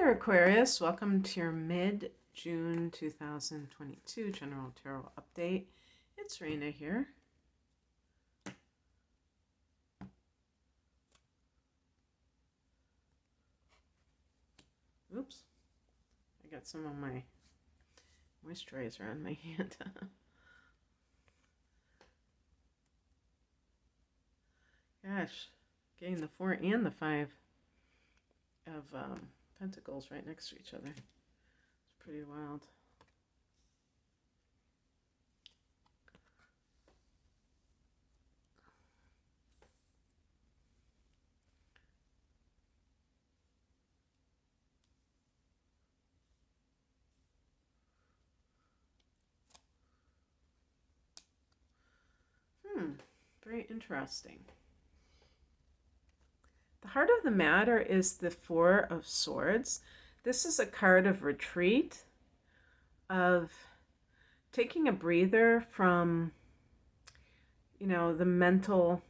there, Aquarius. Welcome to your mid-June 2022 General Tarot Update. It's Raina here. Oops. I got some of my moisturizer on my hand. Gosh, getting the 4 and the 5 of pentacles right next to each other. It's pretty wild. Very interesting. The heart of the matter is the 4 of Swords. This is a card of retreat, of taking a breather from, the mental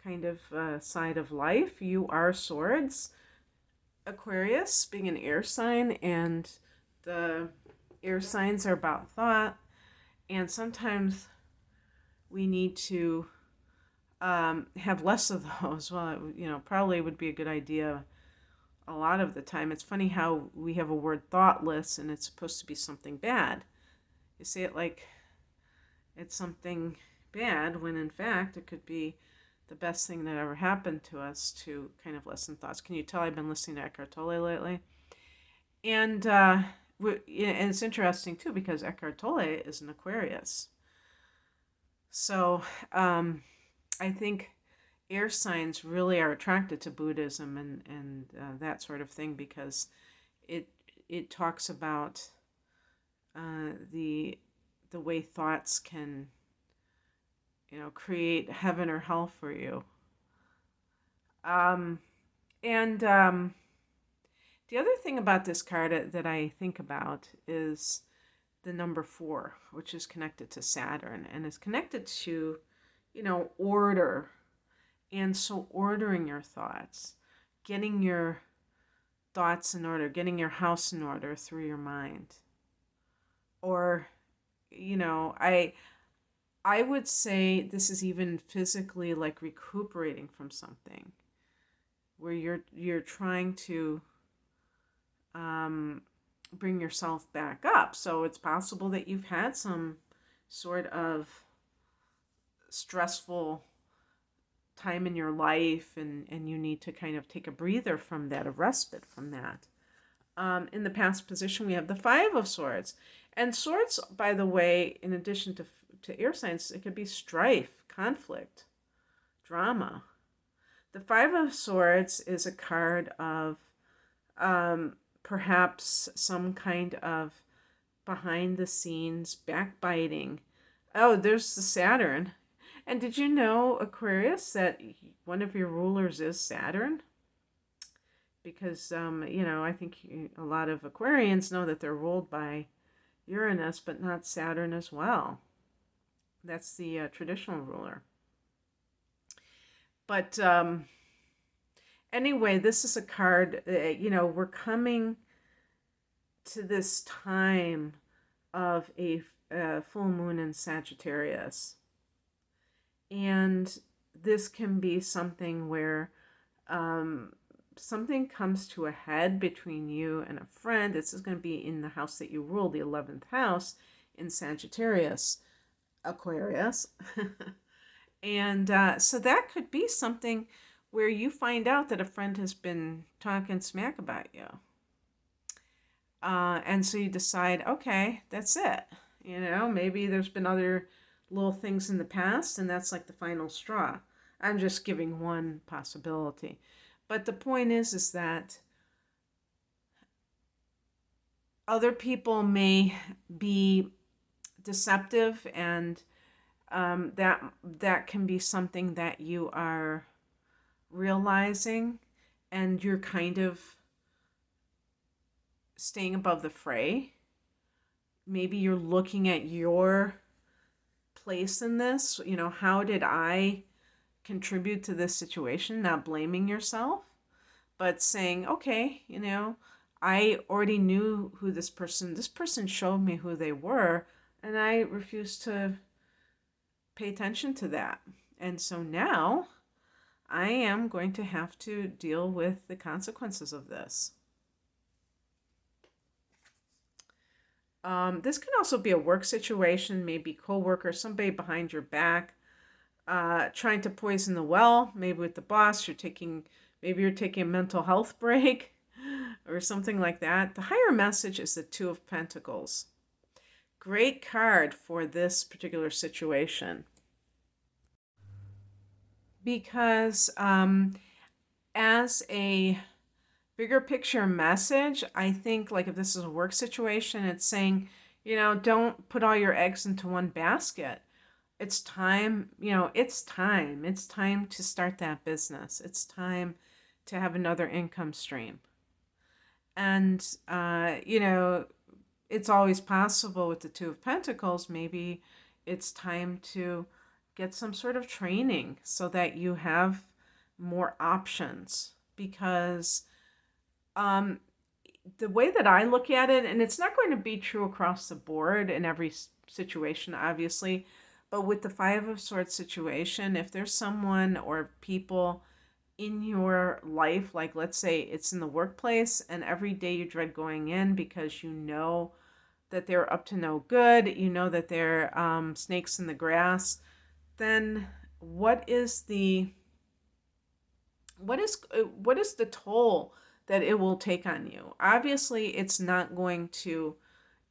kind of side of life. You are Swords, Aquarius, being an air sign, and the air signs are about thought, and sometimes we need to have less of those. Well, probably would be a good idea a lot of the time. It's funny how we have a word thoughtless and it's supposed to be something bad. You say it like it's something bad when in fact it could be the best thing that ever happened to us to kind of lessen thoughts. Can you tell I've been listening to Eckhart Tolle lately? And it's interesting too because Eckhart Tolle is an Aquarius. So I think air signs really are attracted to Buddhism and that sort of thing because it talks about the way thoughts can create heaven or hell for you. The other thing about this card that I think about is the number 4, which is connected to Saturn and is connected to, order. And so ordering your thoughts, getting your thoughts in order, getting your house in order through your mind. Or, I would say this is even physically like recuperating from something where you're trying to bring yourself back up. So it's possible that you've had some sort of stressful time in your life and you need to kind of take a breather from that, a respite from that. In the past position, we have the 5 of Swords. And Swords, by the way, in addition to air signs, it could be strife, conflict, drama. The 5 of Swords is a card of perhaps some kind of behind the scenes backbiting. Oh, there's the Saturn. And did you know, Aquarius, that one of your rulers is Saturn? Because, I think a lot of Aquarians know that they're ruled by Uranus, but not Saturn as well. That's the traditional ruler. But anyway, this is a card, we're coming to this time of a full moon in Sagittarius. And this can be something where something comes to a head between you and a friend. This is going to be in the house that you rule, the 11th house in Sagittarius, Aquarius. And so that could be something where you find out that a friend has been talking smack about you. And so you decide, okay, that's it. Maybe there's been other little things in the past and that's like the final straw. I'm just giving one possibility. But the point is that other people may be deceptive and that can be something that you are realizing and you're kind of staying above the fray. Maybe you're looking at your place in this. How did I contribute to this situation? Not blaming yourself, but saying, okay, I already knew who this person showed me who they were, and I refused to pay attention to that. And so now I am going to have to deal with the consequences of this. This can also be a work situation, maybe coworker, somebody behind your back, trying to poison the well. Maybe with the boss, maybe you're taking a mental health break, or something like that. The higher message is the Two of Pentacles. Great card for this particular situation, because as a bigger picture message, I think, like, if this is a work situation, it's saying, don't put all your eggs into one basket. It's time, it's time. It's time to start that business. It's time to have another income stream. And, it's always possible with the Two of Pentacles. Maybe it's time to get some sort of training so that you have more options. Because the way that I look at it, and it's not going to be true across the board in every situation, obviously, but with the Five of Swords situation, if there's someone or people in your life, like let's say it's in the workplace, and every day you dread going in because you know that they're up to no good, you know that they're snakes in the grass, then what is the toll that it will take on you? Obviously, it's not going to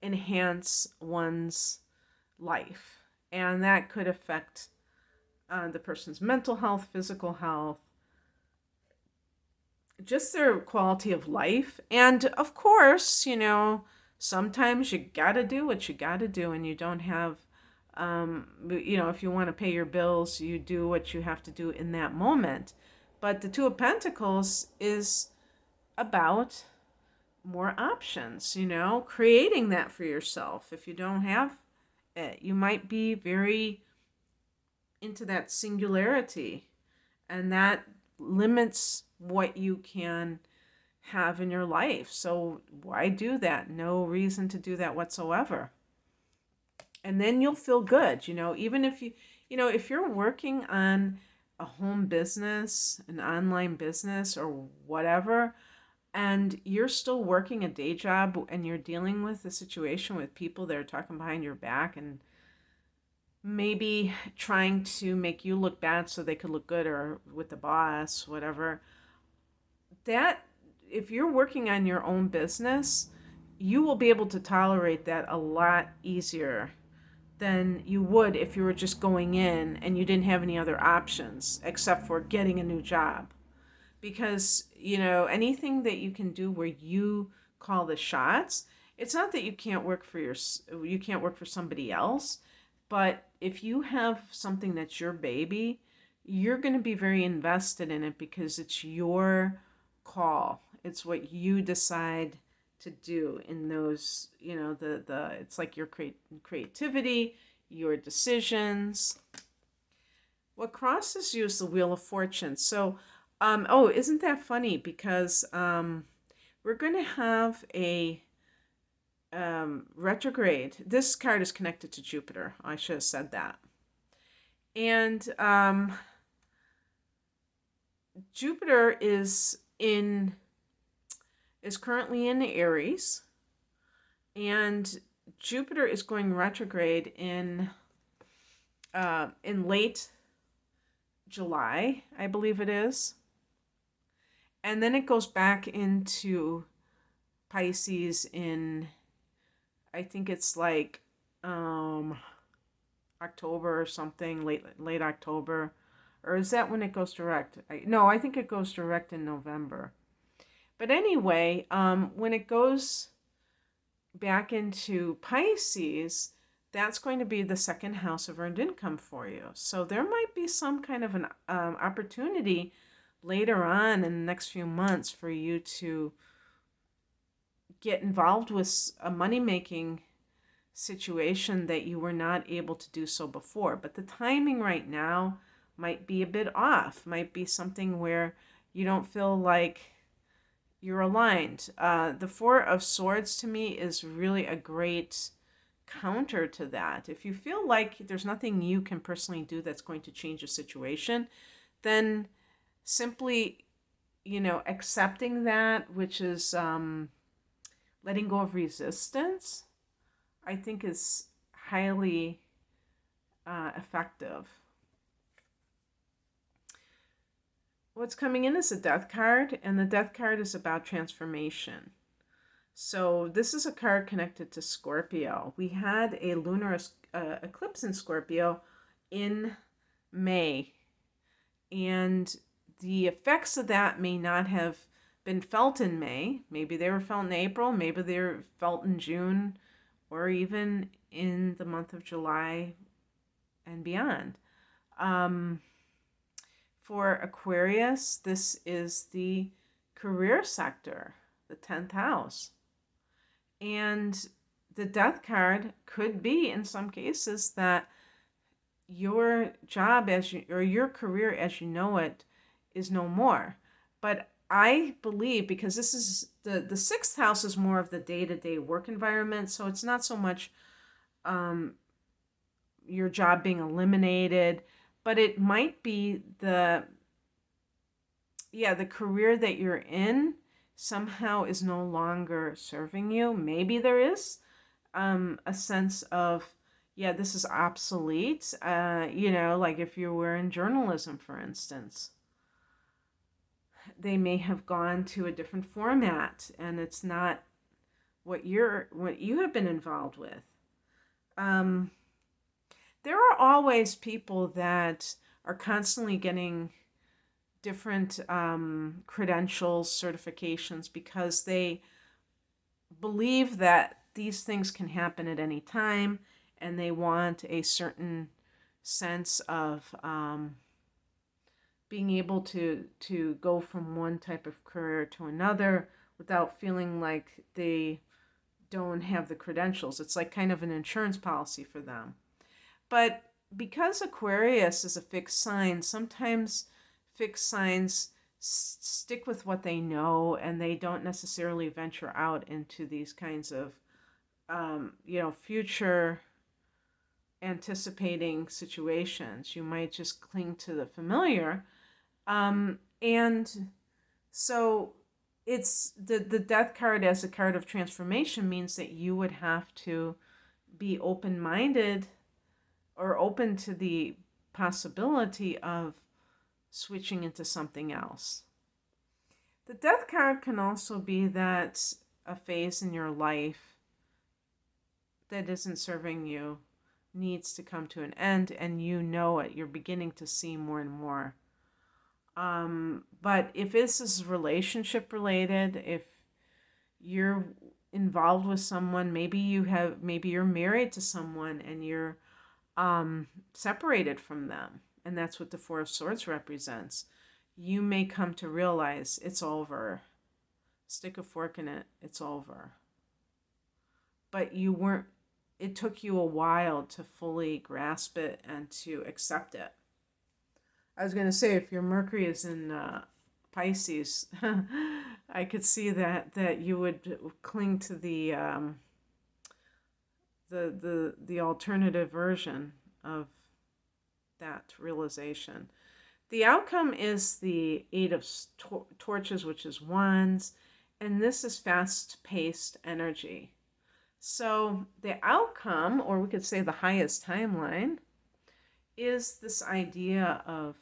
enhance one's life, and that could affect the person's mental health, physical health, just their quality of life. And of course, sometimes you gotta do what you gotta do, and you don't have, if you want to pay your bills, you do what you have to do in that moment. But the Two of Pentacles is about more options, creating that for yourself. If you don't have it, you might be very into that singularity, and that limits what you can have in your life. So why do that? No reason to do that whatsoever. And then you'll feel good, even if if you're working on a home business, an online business, or whatever, and you're still working a day job, and you're dealing with a situation with people that are talking behind your back and maybe trying to make you look bad so they could look good, or with the boss, whatever, that, if you're working on your own business, you will be able to tolerate that a lot easier than you would if you were just going in and you didn't have any other options except for getting a new job. Because, anything that you can do where you call the shots, it's not that you can't work for somebody else, but if you have something that's your baby, you're going to be very invested in it because it's your call. It's what you decide to do in those, it's like your creativity, your decisions. What crosses you is the Wheel of Fortune. So, isn't that funny? Because we're going to have a retrograde. This card is connected to Jupiter. I should have said that. And Jupiter is currently in Aries, and Jupiter is going retrograde in late July, I believe it is. And then it goes back into Pisces in, I think it's like October or something, late October. Or is that when it goes direct? No, I think it goes direct in November. But anyway, when it goes back into Pisces, that's going to be the second house of earned income for you. So there might be some kind of an opportunity later on in the next few months for you to get involved with a money-making situation that you were not able to do so before. But the timing right now might be a bit off. Might be something where you don't feel like you're aligned. The Four of Swords to me is really a great counter to that. If you feel like there's nothing you can personally do that's going to change a situation, then simply, accepting that, which is letting go of resistance, I think is highly effective. What's coming in is a Death card, and the Death card is about transformation. So this is a card connected to Scorpio. We had a lunar eclipse in Scorpio in May, and the effects of that may not have been felt in May. Maybe they were felt in April, maybe they were felt in June, or even in the month of July and beyond. For Aquarius, this is the career sector, the 10th house. And the Death card could be, in some cases, that your job or your career as you know it is no more. But I believe, because this is the sixth house is more of the day-to-day work environment, so it's not so much your job being eliminated, but it might be the career that you're in somehow is no longer serving you. Maybe there is a sense of, this is obsolete. Like if you were in journalism, for instance, they may have gone to a different format, and it's not what you have been involved with. There are always people that are constantly getting different credentials, certifications, because they believe that these things can happen at any time, and they want a certain sense of being able to go from one type of career to another without feeling like they don't have the credentials. It's like kind of an insurance policy for them. But because Aquarius is a fixed sign, sometimes fixed signs stick with what they know, and they don't necessarily venture out into these kinds of future anticipating situations. You might just cling to the familiar. And so it's the Death card as a card of transformation means that you would have to be open-minded or open to the possibility of switching into something else. The Death card can also be that a phase in your life that isn't serving you needs to come to an end, and you know it. You're beginning to see more and more. But if this is relationship related, if you're involved with someone, maybe you're married to someone and you're separated from them, and that's what the Four of Swords represents. You may come to realize it's over. Stick a fork in it, it's over. But it took you a while to fully grasp it and to accept it. I was going to say, if your Mercury is in Pisces, I could see that you would cling to the alternative version of that realization. The outcome is the Eight of Torches, which is Wands, and this is fast-paced energy. So the outcome, or we could say the highest timeline, is this idea of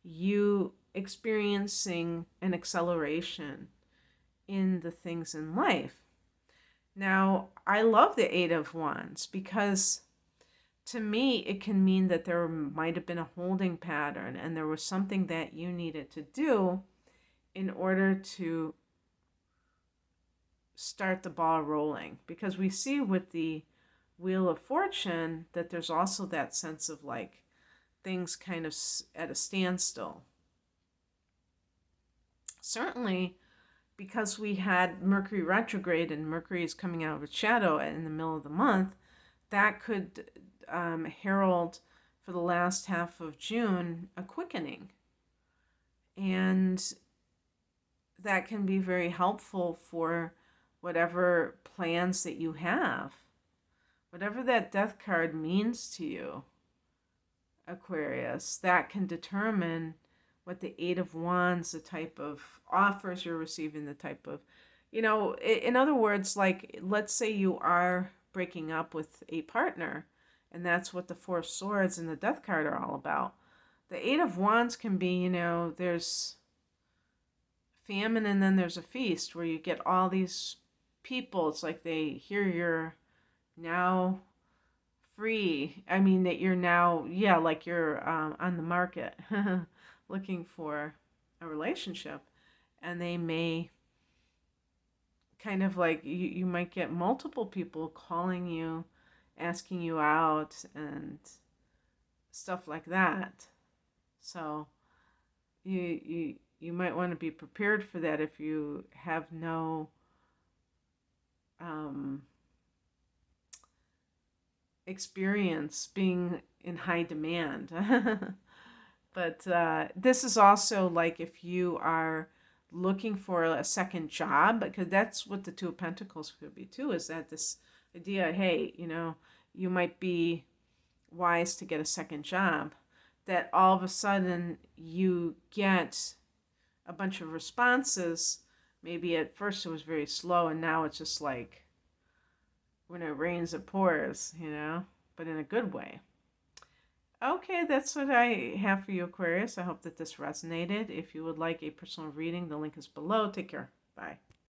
you experiencing an acceleration in the things in life. Now, I love the Eight of Wands because to me, it can mean that there might have been a holding pattern and there was something that you needed to do in order to start the ball rolling. Because we see with the Wheel of Fortune that there's also that sense of like things kind of at a standstill. Certainly, because we had Mercury retrograde and Mercury is coming out of its shadow in the middle of the month, that could herald for the last half of June a quickening. And that can be very helpful for whatever plans that you have. Whatever that death card means to you, Aquarius, that can determine what the Eight of Wands, the type of offers you're receiving, the type of, in other words, like, let's say you are breaking up with a partner, and that's what the Four of Swords and the Death card are all about. The Eight of Wands can be, there's famine and then there's a feast where you get all these people. It's like they hear you're now free. I mean, that you're now, yeah, like you're on the market looking for a relationship. And they may kind of like, you might get multiple people calling you, asking you out, and stuff like that. So you might want to be prepared for that if you have no experience being in high demand. But this is also like if you are looking for a second job, because that's what the Two of Pentacles could be too, is that this idea, hey, you might be wise to get a second job, that all of a sudden you get a bunch of responses. Maybe at first it was very slow, and now it's just like when it rains, it pours, but in a good way. Okay, that's what I have for you, Aquarius. I hope that this resonated. If you would like a personal reading, the link is below. Take care. Bye.